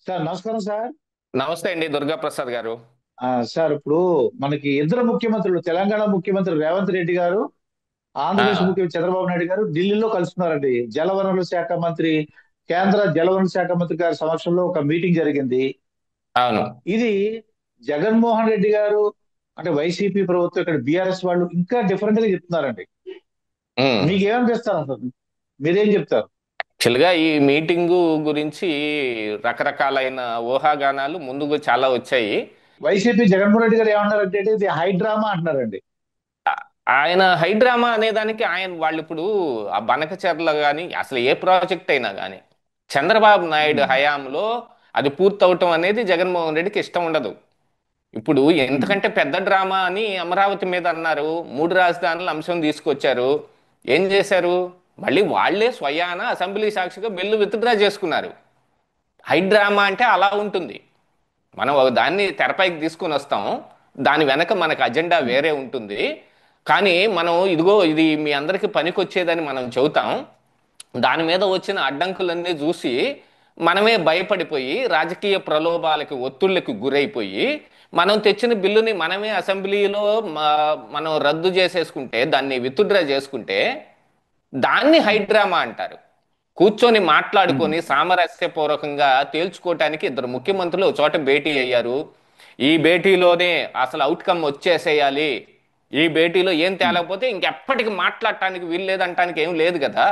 Sir నమస్కారం sir. నమస్తే అండి దుర్గా ప్రసాద్ గారు. సార్ ఇప్పుడు మనకి ఇద్దరు ముఖ్యమంత్రులు, తెలంగాణ ముఖ్యమంత్రి రేవంత్ రెడ్డి గారు, ఆంధ్రప్రదేశ్ ఆ, ముఖ్యమంత్రి చంద్రబాబు నాయుడు గారు ఢిల్లీలో కలుస్తున్నారండి. జలవనరుల శాఖ మంత్రి, కేంద్ర జలవనరుల శాఖ మంత్రి గారి సమక్షంలో ఒక మీటింగ్ జరిగింది. అవును. ఇది జగన్మోహన్ రెడ్డి గారు, అంటే వైసీపీ ప్రభుత్వం, ఇక్కడ బీఆర్ఎస్ వాళ్ళు ఇంకా డిఫరెంట్ గా చెప్తున్నారండి. ఉమ్. మీకు ఏమనిపిస్తారు అసలు? మీరేం చెప్తారు? యాక్చువల్గా ఈ మీటింగు గురించి రకరకాలైన ఊహాగానాలు ముందుకు చాలా వచ్చాయి. వైసీపీ జగన్మోహన్ రెడ్డి గారు ఏమన్నారంటే ఇది హైడ్రామా అంటున్నారండి. ఆయన హైడ్రామా అనేదానికి వాళ్ళు ఇప్పుడు ఆ బనకచెర్ల కానీ అసలు ఏ ప్రాజెక్ట్ అయినా కానీ చంద్రబాబు నాయుడు ఉమ్, హయాంలో అది పూర్తవటం అనేది జగన్మోహన్ రెడ్డికి ఇష్టం ఉండదు. ఇప్పుడు ఉమ్, ఎంతకంటే పెద్ద డ్రామా అని అమరావతి మీద అన్నారు. మూడు రాజధానుల అంశం తీసుకొచ్చారు. ఏం చేశారు? మళ్ళీ వాళ్ళే స్వయాన అసెంబ్లీ సాక్షిగా బిల్లు విత్డ్రా చేసుకున్నారు. హైడ్రామా అంటే అలా ఉంటుంది. మనం ఒక దాన్ని తెరపైకి తీసుకొని వస్తాం. దాని వెనక మనకు అజెండా ఉమ్, వేరే ఉంటుంది. కానీ మనం ఇదిగో ఇది మీ అందరికీ పనికొచ్చేదని మనం చెబుతాం. దాని మీద వచ్చిన అడ్డంకులన్నీ చూసి మనమే భయపడిపోయి రాజకీయ ప్రలోభాలకి ఒత్తిళ్ళకి గురైపోయి మనం తెచ్చిన బిల్లుని మనమే అసెంబ్లీలో మనం రద్దు చేసేసుకుంటే దాన్ని విత్డ్రా చేసుకుంటే దాన్ని హైడ్రామా అంటారు. కూర్చొని ఉమ్, మాట్లాడుకొని సామరస్యపూర్వకంగా తేల్చుకోవటానికి ఇద్దరు ముఖ్యమంత్రులు ఒక చోట భేటీ అయ్యారు. ఈ భేటీలోనే అసలు అవుట్కమ్ వచ్చేసేయాలి. ఈ భేటీలో ఏం ఉమ్. తేలకపోతే ఇంకెప్పటికి మాట్లాడటానికి వీలు లేదంటానికి ఏం లేదు కదా.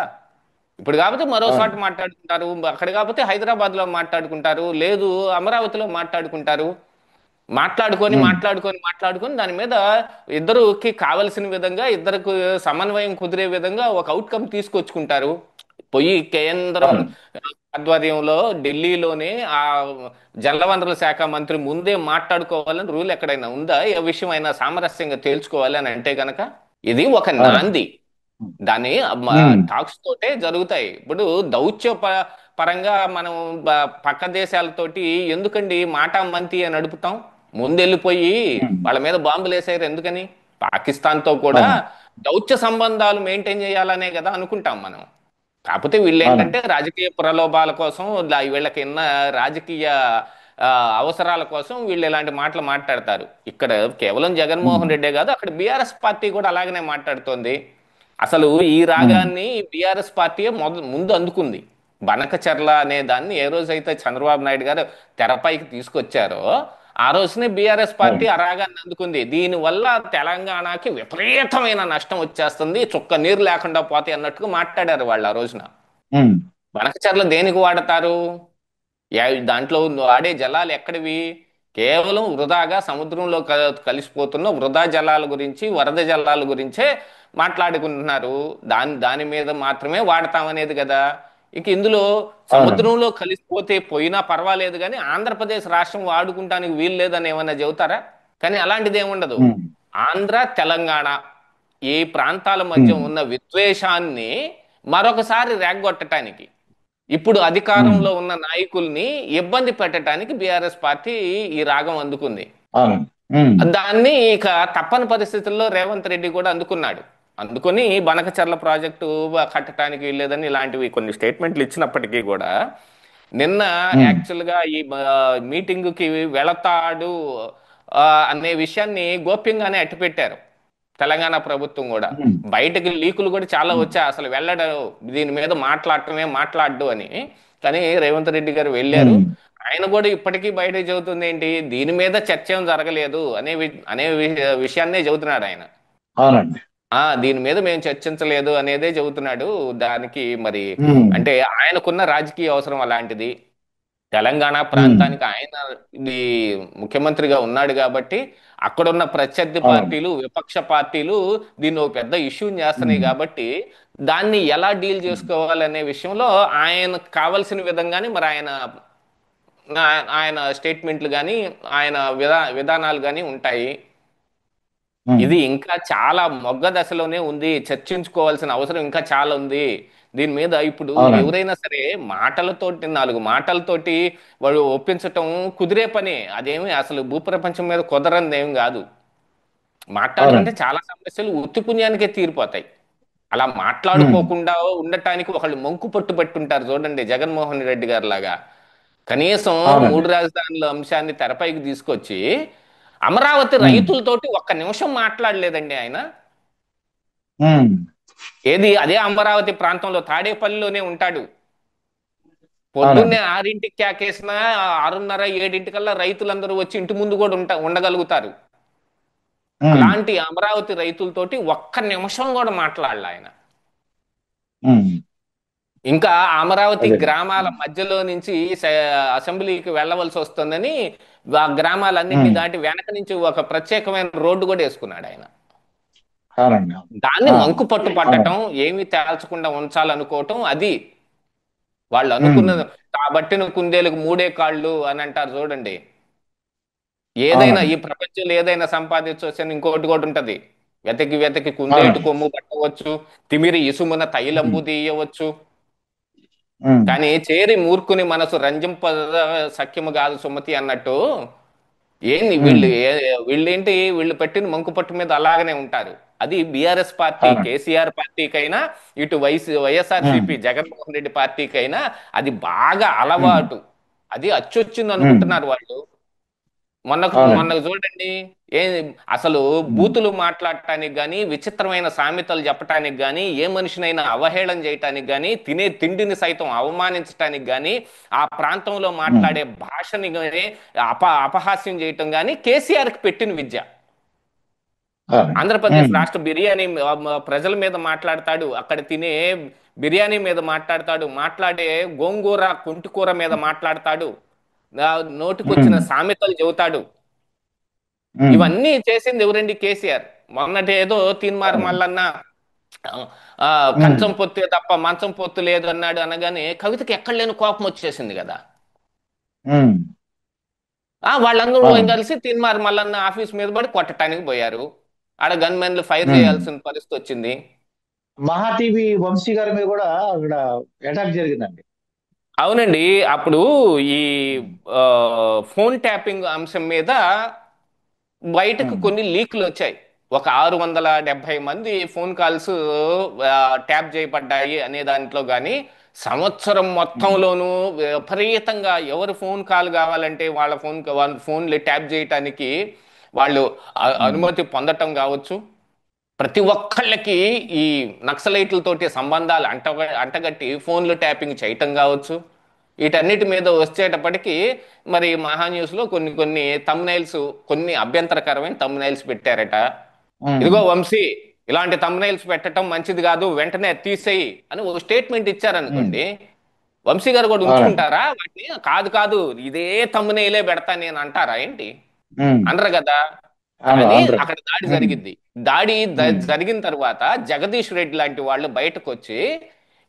ఇప్పుడు కాకపోతే మరో చోట అవును. మాట్లాడుకుంటారు, అక్కడ కాకపోతే హైదరాబాద్లో మాట్లాడుకుంటారు, లేదు అమరావతిలో మాట్లాడుకుంటారు. మాట్లాడుకొని ఉమ్, మాట్లాడుకొని మాట్లాడుకొని దాని మీద ఇద్దరుకి కావలసిన విధంగా ఇద్దరికి సమన్వయం కుదిరే విధంగా ఒక అవుట్కమ్ తీసుకొచ్చుకుంటారు. పోయి కేంద్రం అవును. ఆధ్వర్యంలో ఢిల్లీలోనే ఆ జలవనరుల శాఖ మంత్రి ముందే మాట్లాడుకోవాలని రూల్ ఎక్కడైనా ఉందా? ఏ విషయం అయినా సామరస్యంగా తేల్చుకోవాలి అని అంటే గనక ఇది ఒక అవును. నాంది. దాని ఉమ్, టాక్స్ తోటే జరుగుతాయి. ఇప్పుడు దౌత్య పరంగా మనం పక్క దేశాలతోటి ఎందుకండి మాటా మంతి అని నడుపుతాం? ముందెళ్ళిపోయి ఉమ్. వాళ్ళ మీద బాంబులు వేసారు ఎందుకని? పాకిస్తాన్తో కూడా అవును. దౌత్య సంబంధాలు మెయింటైన్ చేయాలనే కదా అనుకుంటాం మనం. కాకపోతే వీళ్ళు ఏంటంటే అవునండి. రాజకీయ ప్రలోభాల కోసం వీళ్ళకి ఉన్న రాజకీయ ఆ, అవసరాల కోసం వీళ్ళు ఇలాంటి మాటలు మాట్లాడతారు. ఇక్కడ కేవలం ఉమ్, జగన్మోహన్ రెడ్డే కాదు, అక్కడ బీఆర్ఎస్ పార్టీ కూడా అలాగనే మాట్లాడుతోంది. అసలు ఈ ఉమ్, రాగాన్ని బీఆర్ఎస్ పార్టీ ముందు అందుకుంది. బనకచర్ల అనే దాన్ని ఏ రోజైతే చంద్రబాబు నాయుడు గారు తెరపైకి తీసుకొచ్చారో ఆ రోజునే బీఆర్ఎస్ పార్టీ అవును. ఆ రాగాన్ని అందుకుంది. దీనివల్ల తెలంగాణకి విపరీతమైన నష్టం వచ్చేస్తుంది, చుక్క నీరు లేకుండా పోతాయి అన్నట్టుగా మాట్లాడారు వాళ్ళు ఆ రోజున. ఉమ్, బనకచర్ల దేనికి వాడతారు? దాంట్లో వాడే జలాలు ఎక్కడివి? కేవలం వృధాగా సముద్రంలో కలిసిపోతున్న వృధా జలాల గురించి, వరద జలాల గురించే మాట్లాడుకుంటున్నారు. దాని మీద మాత్రమే వాడతామనేది కదా. ఇక ఇందులో అవునండి. సముద్రంలో కలిసిపోతే పోయినా పర్వాలేదు కానీ ఆంధ్రప్రదేశ్ రాష్ట్రం వాడుకుంటానికి వీలు లేదని ఏమన్నా చెబుతారా? కానీ అలాంటిది ఏముండదు. ఉమ్, ఆంధ్ర తెలంగాణ ఈ ప్రాంతాల మధ్య ఉమ్, ఉన్న విద్వేషాన్ని మరొకసారి రేగొట్టడానికి, ఇప్పుడు ఉమ్. అధికారంలో ఉన్న నాయకుల్ని ఇబ్బంది పెట్టడానికి బీఆర్ఎస్ పార్టీ ఈ రాగం అందుకుంది. అవునండి. ఉమ్, దాన్ని ఇక తప్పని పరిస్థితుల్లో రేవంత్ రెడ్డి కూడా అందుకున్నాడు. అందుకొని బనకచర్ల ప్రాజెక్టు కట్టడానికి వీల్లేదని ఇలాంటివి కొన్ని స్టేట్మెంట్లు ఇచ్చినప్పటికీ కూడా నిన్న ఉమ్, యాక్చువల్గా ఈ మీటింగుకి వెళతాడు అనే విషయాన్ని గోప్యంగానే అట్టిపెట్టారు తెలంగాణ ప్రభుత్వం కూడా. ఉమ్, బయటకి లీకులు కూడా చాలా ఉమ్, వచ్చాయి, అసలు వెళ్ళడు, దీని మీద మాట్లాడటమే మాట్లాడు అని. కానీ రేవంత్ రెడ్డి గారు వెళ్ళారు. ఉమ్. ఆయన కూడా ఇప్పటికీ బయట చెబుతుంది ఏంటి, దీని మీద చర్చ ఏం జరగలేదు అనే విషయాన్నే చెబుతున్నాడు ఆయన. అవునండి. దీని మీద మేము చర్చించలేదు అనేదే చెబుతున్నాడు. దానికి మరి ఉమ్, అంటే ఆయనకున్న రాజకీయ అవసరం అలాంటిది. తెలంగాణ ఉమ్. ప్రాంతానికి ఆయన ఇది ముఖ్యమంత్రిగా ఉన్నాడు కాబట్టి అక్కడున్న ప్రత్యర్థి అవునండి. పార్టీలు, విపక్ష పార్టీలు దీన్ని ఒక పెద్ద ఇష్యూని చేస్తున్నాయి ఉమ్, కాబట్టి దాన్ని ఎలా డీల్ ఉమ్, చేసుకోవాలనే విషయంలో ఆయనకు కావలసిన విధంగానే మరి ఆయన స్టేట్మెంట్లు కానీ ఆయన విధానాలు కానీ ఉంటాయి. ఉమ్. ఇది ఇంకా చాలా మొగ్గ దశలోనే ఉంది, చర్చించుకోవాల్సిన అవసరం ఇంకా చాలా ఉంది. దీని మీద ఇప్పుడు అవునండి. ఎవరైనా సరే మాటలతోటి, నాలుగు మాటలతోటి వాడు ఒప్పించటం కుదిరే పని. అదేమి అసలు భూప్రపంచం మీద కుదరంది ఏం కాదు. మాట్లాడుకుంటే అవునండి. చాలా సమస్యలు ఉత్తి పుణ్యానికే తీరిపోతాయి. అలా ఉమ్, మాట్లాడుకోకుండా ఉండటానికి ఒకళ్ళు మొంకు పట్టు పట్టుంటారు చూడండి, జగన్మోహన్ రెడ్డి గారు లాగా. కనీసం అవునండి. మూడు రాజధానుల అంశాన్ని తెరపైకి తీసుకొచ్చి అమరావతి ఉమ్, రైతులతోటి ఒక్క నిమిషం మాట్లాడలేదండి ఆయన. ఉమ్, ఏది అదే అమరావతి ప్రాంతంలో తాడేపల్లిలోనే ఉంటాడు. అవునండి. పొద్దున్నే 6ంటికి కేకేసినా 6:30 7ంటికల్లా రైతులందరూ వచ్చి ఇంటి ముందు కూడా ఉండగలుగుతారు. ఉమ్, అలాంటి అమరావతి రైతులతోటి ఒక్క నిమిషం కూడా మాట్లాడలే ఆయన. ఉమ్, ఇంకా అమరావతి అదే. గ్రామాల మధ్యలో నుంచి అసెంబ్లీకి వెళ్ళవలసి వస్తుందని ఆ గ్రామాలన్నింటినీ ఉమ్, దాటి వెనక నుంచి ఒక ప్రత్యేకమైన రోడ్డు కూడా వేసుకున్నాడు ఆయన. అవునండి. దాన్ని ఆ, మంకు పట్టు పట్టడం, అవునండి. ఏమీ తేల్చకుండా ఉంచాలనుకోవటం, అది వాళ్ళు ఉమ్, అనుకున్నది. కాబట్టిన కుందేలకు మూడే కాళ్ళు అని అంటారు చూడండి. ఏదైనా అవునండి. ఈ ప్రపంచంలో ఏదైనా సంపాదించవచ్చు ఇంకోటి కూడా ఉంటది. వెతకి వెతకి కుందేటు అవునండి. కొమ్ము పట్టవచ్చు, తిమిరి ఇసుమున ఉమ్, తైలంబు తీయవచ్చు. ఉమ్, కానీ చేరి మూర్ఖుని మనసు రంజింప సఖ్యము కాదు సుమతి అన్నట్టు. ఏంది ఉమ్, వీళ్ళేంటి, వీళ్ళు పెట్టిన మంకు పట్టు మీద అలాగనే ఉంటారు. అది బీఆర్ఎస్ పార్టీ అవునండి. కేసీఆర్ పార్టీకైనా, ఇటు ఉమ్, వైఎస్ఆర్సీపీ జగన్మోహన్ రెడ్డి పార్టీకైనా అది బాగా ఉమ్, అలవాటు. అది అచ్చొచ్చింది ఉమ్, అనుకుంటున్నారు వాళ్ళు. మొన్న అవునండి. చూడండి. ఏ అసలు ఉమ్, బూతులు మాట్లాడటానికి గాని, విచిత్రమైన సామెతలు చెప్పటానికి గాని, ఏ మనిషినైనా అవహేళన చేయటానికి గాని, తినే తిండిని సైతం అవమానించటానికి గాని, ఆ ప్రాంతంలో ఉమ్, మాట్లాడే భాషని గాని అపహాస్యం చేయటం గాని కేసీఆర్కి పెట్టిన విద్య. అవునండి. ఆంధ్రప్రదేశ్ ఉమ్, రాష్ట్ర బిర్యానీ ప్రజల మీద మాట్లాడతాడు, అక్కడ తినే బిర్యానీ మీద మాట్లాడతాడు, మాట్లాడే గోంగూర కుంటికూర మీద మాట్లాడతాడు, ఆ, నోటికొచ్చిన ఉమ్, సామెతలు చెబుతాడు. ఉమ్, ఇవన్నీ చేసింది ఎవరండి? కేసీఆర్. మొన్నటి ఏదో తీన్మార్ అవునండి. మల్లన్న ఆ, ఉమ్, కంచం పొత్తే తప్ప మంచం పొత్తు లేదు అన్నాడు అనగానే కవితకి ఎక్కడ లేని కోపం వచ్చేసింది కదా. ఉమ్, వాళ్ళందరూ అవునండి. కలిసి తీన్మార్ మల్లన్న ఆఫీస్ మీద పడి కొట్టడానికి పోయారు. ఆడ గన్మెన్లు ఫైర్ ఉమ్. చేయాల్సిన పరిస్థితి వచ్చింది. మహా టీవీ వంశీ గారి మీద కూడా అక్కడ అటాక్ జరిగిందండి. అవునండి. అప్పుడు ఈ ఉమ్, ఆ, ఫోన్ ట్యాపింగ్ అంశం మీద బయటకు ఉమ్, కొన్ని లీక్లు వచ్చాయి. ఒక 670 మంది ఫోన్ కాల్స్ ట్యాప్ చేయబడ్డాయి అనే దాంట్లో కానీ, సంవత్సరం ఉమ్, మొత్తంలోనూ విపరీతంగా ఎవరు ఫోన్ కాల్ కావాలంటే వాళ్ళ ఫోన్లు ట్యాప్ చేయటానికి వాళ్ళు ఉమ్, అనుమతి పొందటం కావచ్చు. ప్రతి ఒక్కళ్ళకి ఈ నక్సలైట్లతోటి సంబంధాలు అంటగట్టి ఫోన్లు ట్యాపింగ్ చేయటం కావచ్చు. వీటన్నిటి మీద వచ్చేటప్పటికి మరి మహా న్యూస్లో కొన్ని కొన్ని తమ్నైల్స్, కొన్ని అభ్యంతరకరమైన తమ్నైల్స్ పెట్టారట. ఉమ్, ఇదిగో వంశీ, ఇలాంటి తమ్నైల్స్ పెట్టడం మంచిది కాదు, వెంటనే తీసేయి అని ఒక స్టేట్మెంట్ ఉమ్, ఇచ్చారనుకోండి. వంశీ గారు కూడా అవునండి. ఉంచుకుంటారా వాటిని? కాదు కాదు, ఇదే తమ్మునేలే పెడతా నేను అంటారా ఏంటి? ఉమ్, అనరు కదా. అవును, కానీ అనరు. అక్కడ దాడి ఉమ్, జరిగింది. దాడి ఉమ్, జరిగిన తర్వాత జగదీష్ రెడ్డి లాంటి వాళ్ళు బయటకు వచ్చి,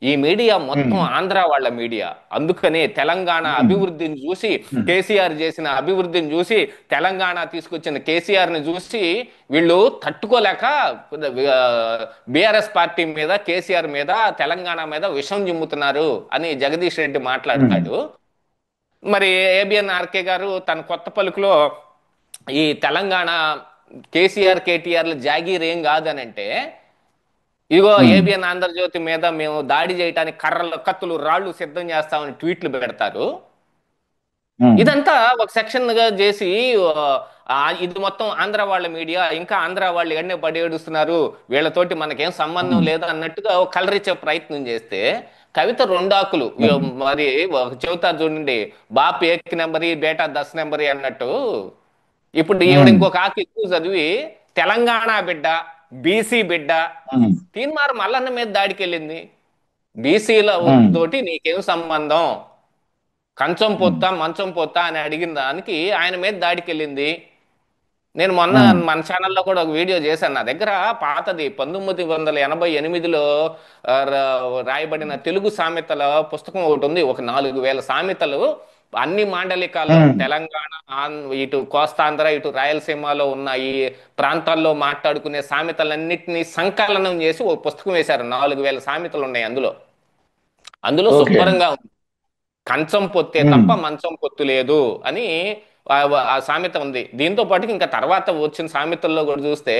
ఈ మీడియా మొత్తం ఉమ్, ఆంధ్ర వాళ్ళ మీడియా, అందుకనే తెలంగాణ ఉమ్, అభివృద్ధిని చూసి, ఉమ్, కేసీఆర్ చేసిన అభివృద్ధిని చూసి, తెలంగాణ తీసుకొచ్చిన కేసీఆర్ ని చూసి వీళ్ళు తట్టుకోలేక బీఆర్ఎస్ పార్టీ మీద, కేసీఆర్ మీద, తెలంగాణ మీద విషం జిమ్ముతున్నారు అని జగదీష్ రెడ్డి ఉమ్, మాట్లాడతాడు. మరి ఏబిఎన్ ఆర్కే గారు తన కొత్త పలుకులో ఈ తెలంగాణ కేసీఆర్ కేటీఆర్ల జాగీర్ ఏం కాదనంటే, ఇదిగో ఉమ్, ఏబిఎన్ ఆంధ్రజ్యోతి మీద మేము దాడి చేయడానికి కర్రలు కత్తులు రాళ్ళు సిద్ధం చేస్తామని ట్వీట్లు పెడతారు. ఉమ్, ఇదంతా ఒక సెక్షన్ గా చేసి ఇది మొత్తం ఆంధ్ర వాళ్ళ మీడియా, ఇంకా ఆంధ్ర వాళ్ళు ఎన్నే పడి ఏడుస్తున్నారు, వీళ్ళతోటి మనకేం సంబంధం ఉమ్, లేదు అన్నట్టుగా ఒక కలరిచ్చే ప్రయత్నం చేస్తే, కవిత రెండాకులు ఉమ్, మరి ఒక చెబుతారు చూడండి, బాప్ ఏక్ నెంబరి బేటా 10 నెంబరి అన్నట్టు. ఇప్పుడు ఈవిడ ఉమ్, ఇంకొక ఆకు ఎక్కువ చదివి తెలంగాణ బిడ్డ, బీసీ బిడ్డ, ఉమ్, తీన్మార్ మల్లన్న మీద దాడికి వెళ్ళింది. బీసీల ఉమ్, తోటి నీకేం సంబంధం, కంచం ఉమ్, పొత్తా మంచం పొత్తా అని అడిగిన దానికి ఆయన మీద దాడికి వెళ్ళింది. నేను మొన్న ఉమ్, మన ఛానల్లో కూడా ఒక వీడియో చేశాను. నా దగ్గర పాతది 1988లో రాయబడిన తెలుగు సామెతల పుస్తకం ఒకటి ఉంది. ఒక 4000 సామెతలు, అన్ని మాండలికాల్లో ఉమ్, తెలంగాణ, ఇటు కోస్తాంధ్ర, ఇటు రాయలసీమలో ఉన్న ఈ ప్రాంతాల్లో మాట్లాడుకునే సామెతలన్నిటినీ సంకలనం చేసి ఒక పుస్తకం వేశారు. 4000 సామెతలు ఉన్నాయి అందులో. అందులో ఓకే. శుభ్రంగా కంచం పొత్తే తప్ప ఉమ్, మంచం పొత్తు లేదు అని ఆ సామెత ఉంది. దీంతో పాటు ఇంకా తర్వాత వచ్చిన సామెతల్లో కూడా చూస్తే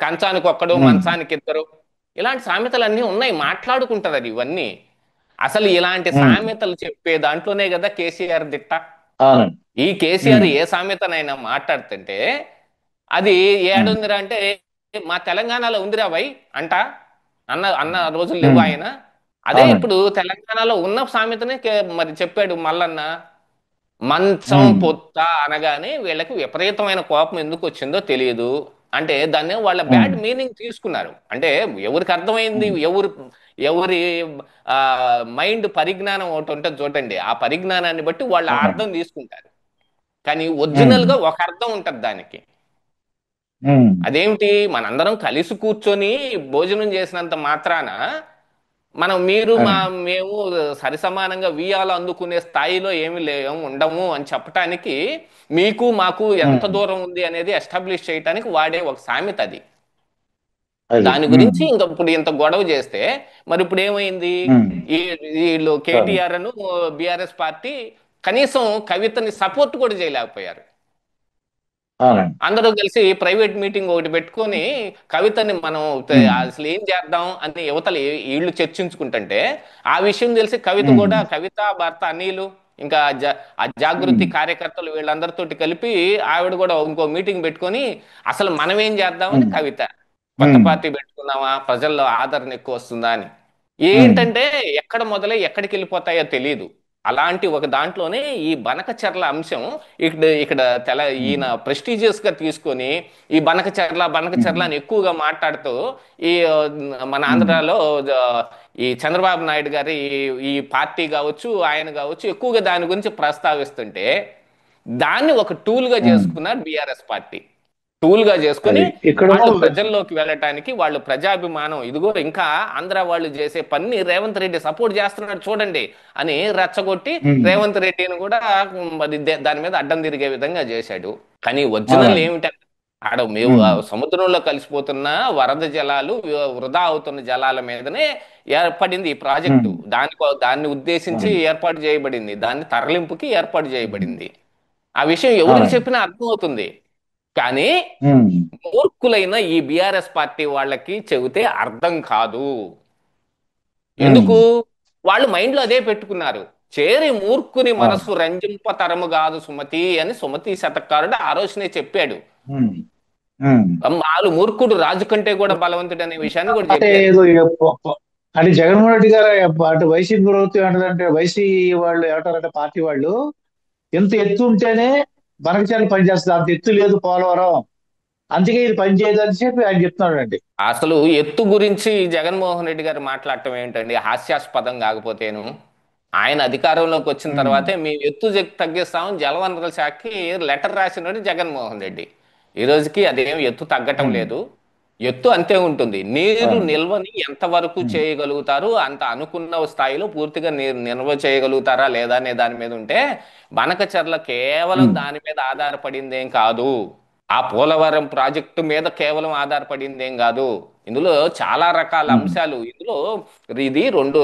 కంచానికి ఒక్కడు ఉమ్, మంచానికి ఇద్దరు, ఇలాంటి సామెతలు అన్నీ ఉన్నాయి. మాట్లాడుకుంటారు అది ఇవన్నీ. అసలు ఇలాంటి ఉమ్, సామెతలు చెప్పే దాంట్లోనే కదా కేసీఆర్ దిట్ట. అవునండి. ఈ కేసీఆర్ ఉమ్, ఏ సామెతనైనా మాట్లాడుతుంటే అది ఉమ్, ఏడుందిరా అంటే మా తెలంగాణలో ఉందిరా వై అంట అన్న అన్న రోజులు లేవు ఉమ్, ఆయన. అదే అవునండి. ఇప్పుడు తెలంగాణలో ఉన్న సామెతనే మరి చెప్పాడు మల్లన్న. మంచం ఉమ్, పొత్త అనగానే వీళ్ళకి విపరీతమైన కోపం ఎందుకు వచ్చిందో తెలియదు. అంటే దాన్ని వాళ్ళ ఉమ్, బ్యాడ్ మీనింగ్ తీసుకున్నారు. అంటే ఎవరికి అర్థమైంది, ఉమ్, ఎవరి ఆ మైండ్ పరిజ్ఞానం ఒకటి ఉంటుంది చూడండి, ఆ పరిజ్ఞానాన్ని బట్టి వాళ్ళు ఆ అవునండి. అర్థం తీసుకుంటారు. కానీ ఉమ్, ఒరిజినల్ గా ఒక అర్థం ఉంటది దానికి. ఉమ్, అదేమిటి, మనందరం కలిసి కూర్చొని భోజనం చేసినంత మాత్రాన మనం అవునండి. మేము సరిసమానంగా వియ్యాలు అందుకునే స్థాయిలో ఏమి లేము ఉండము అని చెప్పటానికి మీకు మాకు ఎంత ఉమ్, దూరం ఉంది అనేది ఎస్టాబ్లిష్ చేయడానికి వాడే ఒక సామెత అది. అది. దాని ఉమ్, గురించి ఇంకా ఇప్పుడు ఇంత గొడవ చేస్తే మరి ఇప్పుడు ఏమైంది? ఉమ్, ఈ వీళ్ళు అవునండి. కేటీఆర్ అను బీఆర్ఎస్ పార్టీ కనీసం కవితని సపోర్ట్ కూడా చేయలేకపోయారు. అవునండి. అందరూ కలిసి ప్రైవేట్ మీటింగ్ ఒకటి పెట్టుకొని కవితని మనం ఉమ్, అసలు ఏం చేద్దాం అని యువతలు వీళ్ళు చర్చించుకుంటుంటే ఆ విషయం తెలిసి కవిత ఉమ్, కూడా, కవిత భర్త అనిలు ఇంకా ఆ జాగృతి ఉమ్, కార్యకర్తలు వీళ్ళందరితోటి కలిపి ఆవిడ కూడా ఇంకో మీటింగ్ పెట్టుకొని అసలు మనం ఏం చేద్దామని ఉమ్, కవిత, కొత్త ఉమ్, పార్టీ పెట్టుకున్నామా ప్రజల్లో ఆదరణ ఎక్కువ వస్తుందా అని. ఉమ్, ఏంటంటే ఎక్కడ మొదలై ఎక్కడికి వెళ్ళిపోతాయో తెలియదు. అలాంటి ఒక దాంట్లోనే ఈ బనకచర్ల అంశం ఇక్కడ ఇక్కడ ఉమ్, ఈయన ప్రెస్టీజియస్ గా తీసుకొని ఈ బనకచర్ల ఉమ్, అని ఎక్కువగా మాట్లాడుతూ ఈ మన ఉమ్, ఆంధ్రాలో ఆ, ఈ చంద్రబాబు నాయుడు గారి ఈ పార్టీ కావచ్చు, ఆయన కావచ్చు ఎక్కువగా దాని గురించి ప్రస్తావిస్తుంటే దాన్ని ఒక టూల్ గా ఉమ్. చేసుకున్నారు బీఆర్ఎస్ పార్టీ. టూల్ గా చేసుకుని అది ఇక్కడ వాళ్ళు ప్రజల్లోకి వెళ్ళటానికి, వాళ్ళు ప్రజాభిమానం ఇదిగో ఇంకా ఆంధ్ర వాళ్ళు చేసే పని రేవంత్ రెడ్డి సపోర్ట్ చేస్తున్నాడు చూడండి అని రెచ్చగొట్టి ఉమ్, రేవంత్ రెడ్డిని కూడా మరి దాని మీద అడ్డం తిరిగే విధంగా చేశాడు. కానీ ఒరిజినల్ అవునండి. ఏమిటంటే ఆడ మేము ఉమ్, సముద్రంలో కలిసిపోతున్న వరద జలాలు, వృధా అవుతున్న జలాల మీదనే ఏర్పడింది ఈ ప్రాజెక్టు. ఉమ్, దాన్ని ఉద్దేశించి అవునండి. ఏర్పాటు చేయబడింది, దాన్ని తరలింపుకి ఏర్పాటు ఉమ్, చేయబడింది. ఆ విషయం ఎవరికి అవునండి. చెప్పినా అర్థమవుతుంది. కానీ ఉమ్, మూర్ఖులైన ఈ బీఆర్ఎస్ పార్టీ వాళ్ళకి చెబితే అర్థం కాదు. ఉమ్, ఎందుకు? వాళ్ళు మైండ్ లో అదే పెట్టుకున్నారు. చేరి మూర్ఖుని అవును. మనసు రంజింప తరము కాదు సుమతి అని సుమతి శతకారుడు ఆ రోజునే చెప్పాడు. ఉమ్, ఉమ్. వాళ్ళు మూర్ఖుడు రాజు కంటే కూడా బలవంతుడు అనే విషయాన్ని కూడా అంటే చెప్పారు. ఏదో ఇక అంటే జగన్మోహన్ రెడ్డి గారు అటు వైసీపీ ప్రభుత్వం ఏంటంటే వైసీపీ వాళ్ళు ఏమంటారంటే పార్టీ వాళ్ళు ఎంత ఎత్తు ఉంటేనే బనకచర్ల పనిచేస్తుంది, అంత ఎత్తు లేదు పోలవరం, అందుకే ఇది పని చేయదు అని చెప్పి ఆయన చెప్తున్నాడు అండి. అసలు ఎత్తు గురించి జగన్మోహన్ రెడ్డి గారు మాట్లాడటం ఏంటండి హాస్యాస్పదం కాకపోతేను. ఆయన అధికారంలోకి వచ్చిన ఉమ్, తర్వాతే మేము ఎత్తు తగ్గిస్తామని జలవనరుల శాఖకి లెటర్ రాసినోడు జగన్మోహన్ రెడ్డి. ఈ రోజుకి అదేం ఎత్తు తగ్గటం ఉమ్, లేదు. ఎత్తు అంతే ఉంటుంది. నీరు అవును. నిల్వని ఎంతవరకు ఉమ్, చేయగలుగుతారు, అంత అనుకున్న స్థాయిలో పూర్తిగా నీరు నిల్వ చేయగలుగుతారా లేదా అనే దాని మీద ఉంటే బనకచర్ల కేవలం ఉమ్, దాని మీద ఆధారపడిందేం కాదు. ఆ పోలవరం ప్రాజెక్టు మీద కేవలం ఆధారపడిందేం కాదు. ఇందులో చాలా రకాల ఉమ్, అంశాలు, ఇందులో ఇది రెండు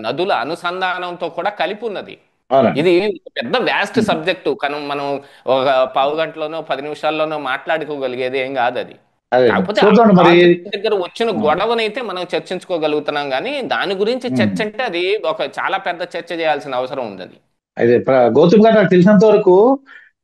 నదుల అనుసంధానంతో కూడా కలిపి ఉన్నది. అవునండి. ఇది పెద్ద వ్యాస్ట్ ఉమ్, సబ్జెక్టు కను మనం ఒక పావు గంటలోనో 10 నిమిషాల్లోనో మాట్లాడుకోగలిగేది ఏం కాదు అది. అదే కాకపోతే ఆ చూద్దాం మరి. ప్రాజెక్ట్ దగ్గర వచ్చిన ఆ, గొడవనైతే మనం చర్చించుకోగలుగుతున్నాం కానీ దాని గురించి ఉమ్. చర్చ అంటే అది ఒక చాలా పెద్ద చర్చ చేయాల్సిన అవసరం ఉంది అది. అయితే గౌతమ్ గారు నాకు తెలిసినంత వరకు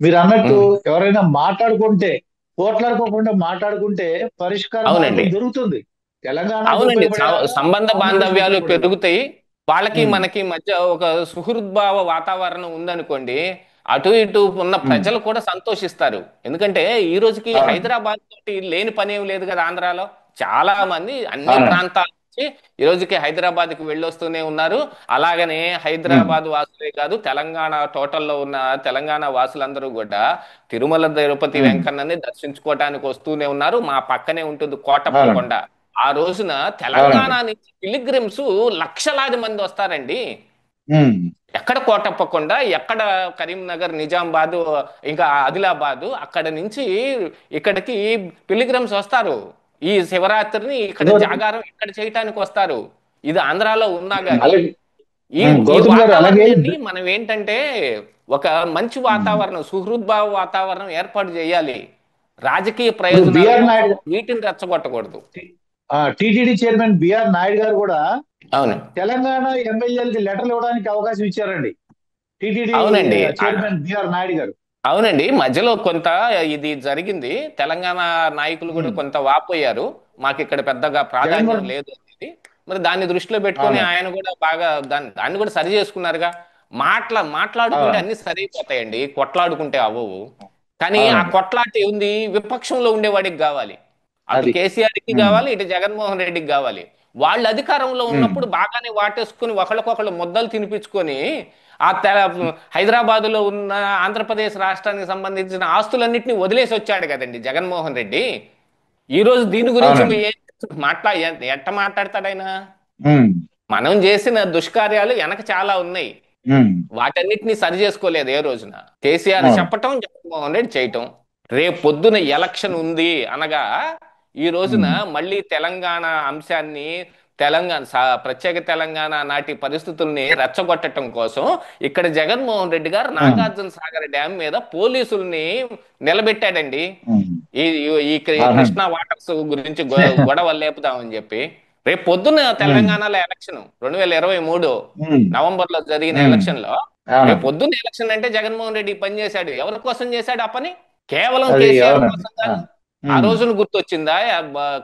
మీరు అన్నట్టు ఉమ్. ఎవరైనా మాట్లాడుకుంటే, పోట్లాడుకోకుండా మాట్లాడుకుంటే పరిష్కార అవునండి. మార్గం దొరుకుతుంది. తెలంగాణకు అవునండి. ఉపయోగపడేలాగా సంబంధ ఆంధ్రప్రదేశ్ బాంధవ్యాలు ఉపయోగపడేలాగా. పెరుగుతాయి. వాళ్ళకి ఉమ్, మనకి మధ్య ఒక సుహృద్భావ వాతావరణం ఉందనుకోండి, అటు ఇటు ఉన్న ఉమ్, ప్రజలు కూడా సంతోషిస్తారు. ఎందుకంటే ఈ రోజుకి అవునండి. హైదరాబాద్ తోటి లేని పని ఏం లేదు కదా ఆంధ్రాలో. చాలా మంది అన్ని అవునండి. ప్రాంతాల నుంచి ఈ రోజుకి హైదరాబాద్కి వెళ్ళొస్తూనే ఉన్నారు. అలాగనే ఉమ్, హైదరాబాద్ వాసులే కాదు, తెలంగాణ టోటల్లో ఉన్న తెలంగాణ వాసులందరూ కూడా తిరుమల తిరుపతి ఉమ్, వెంకన్నని దర్శించుకోవటానికి వస్తూనే ఉన్నారు. మా పక్కనే ఉంటుంది కోటప్ప అవునండి. కొండ. ఆ రోజున తెలంగాణ అవునండి. నుంచి పిలిగ్రిమ్స్ లక్షలాది మంది వస్తారండి. ఉమ్, ఎక్కడ కోటప్పకొండ, ఎక్కడ కరీంనగర్, నిజామాబాద్, ఇంకా ఆదిలాబాద్, అక్కడ నుంచి ఇక్కడికి పిలిగ్రిమ్స్ వస్తారు. ఈ శివరాత్రిని ఇక్కడ ఇదో జాగారం ఇక్కడ చేయటానికి వస్తారు. ఇది ఆంధ్రాలో ఉన్నా గానీ అలాగే. ఈ ఈ గౌతమ్ గారు అలాగే. వాతావరణాన్ని మనం ఏంటంటే ఒక మంచి ఉమ్, వాతావరణం, సుహృద్భావ వాతావరణం ఏర్పాటు చేయాలి. రాజకీయ ఇప్పుడు ప్రయోజనాల బిఆర్ కోసం నాయుడు, వీటిని రెచ్చగొట్టకూడదు. టిటిడి చైర్మన్ బిఆర్ నాయుడు గారు కూడా అవును. తెలంగాణ ఎమ్మెల్యేలకి లెటర్లు ఇవ్వడానికి అవకాశం ఇచ్చారండి టిటిడి అవునండి. చైర్మన్ బిఆర్ నాయుడు గారు. అవునండి. మధ్యలో కొంత ఇది జరిగింది. తెలంగాణ నాయకులు కూడా ఉమ్. కొంత వాపోయారు. మాకిక్కడ పెద్దగా ప్రాధాన్యం జగన్మోహన్. లేదు అనేది. మరి దాన్ని దృష్టిలో పెట్టుకొని అవును. ఆయన కూడా బాగా దాన్ని కూడా సరి చేసుకున్నారుగా. మాట్లాడుకుంటే అవును. అన్ని సరైపోతాయండి. కొట్లాడుకుంటే అవ్వవు. కానీ ఆ అవునండి. కొట్లాట ఉంది విపక్షంలో ఉండేవాడికి కావాలి. అటు అది. కేసీఆర్కి ఉమ్. కావాలి, ఇటు జగన్మోహన్ రెడ్డికి కావాలి. వాళ్ళు అధికారంలో ఉమ్. ఉన్నప్పుడు బాగానే వాటేసుకుని ఒకళ్ళకొకళ్ళు ముద్దలు తినిపించుకొని ఆ హైదరాబాదులో ఉన్న ఆంధ్రప్రదేశ్ రాష్ట్రానికి సంబంధించిన ఆస్తులన్నింటినీ వదిలేసి వచ్చాడు కదండి జగన్మోహన్ రెడ్డి. ఈ రోజు దీని గురించి అవునండి. ఎట్ట మాట్లాడతాడైనా. ఉమ్. మనం చేసిన దుష్కార్యాలు వెనక చాలా ఉన్నాయి. ఉమ్. వాటన్నిటిని సరి చేసుకోలేదు ఏ రోజున. కేసీఆర్ అవును. చెప్పటం, జగన్మోహన్ రెడ్డి చేయటం. రేపు పొద్దున ఎలక్షన్ ఉంది అనగా ఈ రోజున ఉమ్. మళ్ళీ తెలంగాణ అంశాన్ని, ప్రత్యేక తెలంగాణ నాటి పరిస్థితుల్ని రెచ్చగొట్టడం కోసం ఇక్కడ జగన్మోహన్ రెడ్డి గారు ఉమ్. నాగార్జున సాగర్ డ్యామ్ మీద పోలీసుల్ని నిలబెట్టాడండి. ఉమ్. ఈ ఈ అవునండి. కృష్ణా వాటర్స్ గురించి గొడవ లేపుదామని చెప్పి. రేపు పొద్దున్న ఉమ్. తెలంగాణలో ఎలక్షన్ 2023 ఉమ్. నవంబర్ లో జరిగిన ఉమ్. ఎలక్షన్ లో రేపు అవునండి. పొద్దున్న ఎలక్షన్ అంటే జగన్మోహన్ రెడ్డి పని చేశాడు. ఎవరి కోసం చేశాడు ఆ పని? కేవలం అది కేసీఆర్ అవునండి. కోసం కాదు. ఆ ఉమ్. రోజున గుర్తొచ్చిందా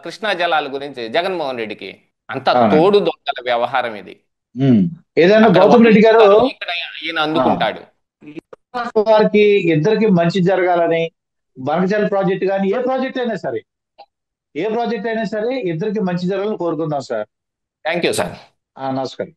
కృష్ణా జలాల గురించి జగన్మోహన్ రెడ్డికి? అంత అవునండి. తోడు దొంగల వ్యవహారం ఇది. ఉమ్. ఏదైనా అక్కడ గౌతమ్ వాళ్ళు రెడ్డి గారు, ఇస్తారు, ఇక్కడ ఈయన ఆ, అందుకుంటాడు. వారికి ఇద్దరికి మంచి జరగాలని, బనకచల్ ప్రాజెక్ట్ కానీ ఏ ప్రాజెక్ట్ అయినా సరే, ఏ ప్రాజెక్ట్ అయినా సరే ఇద్దరికి మంచి జరగాలని కోరుకుందాం సార్. Thank you sir. నమస్కారం.